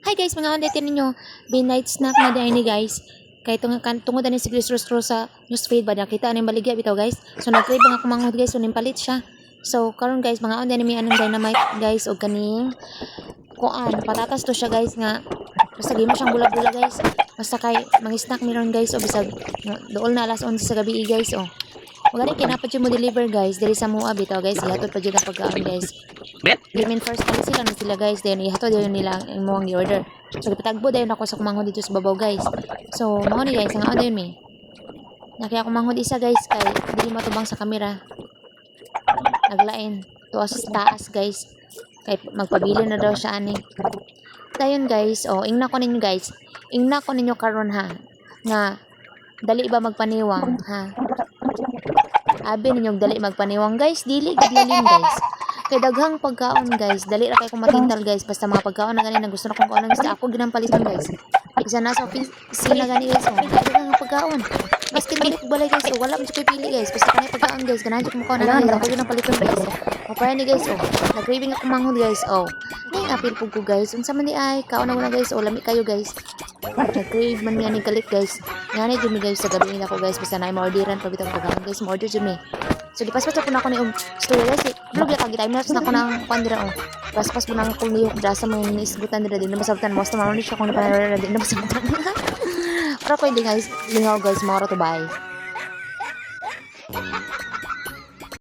Hi guys, mga ulitin ninyo. Night snack na din ni guys. Kaya tungod ni si Chris Rostro sa newsfeed ba nakita ni baligya bitaw guys. So nag-crave nga kumanghod guys, so nimpalit siya. So karon guys, mga ulitin ni anong dynamite guys o kaning kuan patatas to siya guys nga basta gimo siyang bulag-bulag guys. Basta kay mga snack meron guys o bisag dool na alas 11 sa gabi guys o. Magani kinapat yung mo deliver guys diri sa mua bitaw guys. Ihatod pa jud ang pagkaon guys. Given first pala sila na sila guys, then ihatod yun nila ang imong order. So gipatagbo dayon ako sa kumanghod dito sa babaw guys. So mao ni guys, ang dayon mi. Nakiya kumanghod isa guys kay dili matubang sa kamera. Naglain tuwas sa taas guys. Kay magpabili na daw siya ani. Dayon guys, ingna ko ninyo guys. Ingna ko ninyo karon ha. Nga dali ba magpaniwang ha. Abi ninyong dali magpaniwang guys, dili gidlalin guys. Kay daghang pagkaon guys, dali ra kay ko matintal guys, basta mga pagkaon na gani na gusto na kong kaon guys, ako ginampalitan guys. Isa na sa opisina gani guys, daghang pagkaon. Baskin balik balay guys, wala mo koy pili guys, basta kanay pagkaon guys, ganahan ko mo na guys, ako ginampalitan guys. O kaya ni guys, nag-craving ako manghod guys, Ning apil pug ko guys, unsa man ni ay, kaon na muna guys, lami kayo guys. Nag-crave man niya ni galit guys. Ngani jud mi guys sa gabi nako guys, basta na orderan pa bitang pagkaon guys, mo order jud mi. So dipaspas po na ako ni story guys. Vlog ya kagi time lapse na ako ng pandira Paspas po na ako ni da sa mga inisgutan dira din na masabtan mo sa mga siya kung na din na masabtan. Pero ko hindi guys, lingaw guys, moro to buy.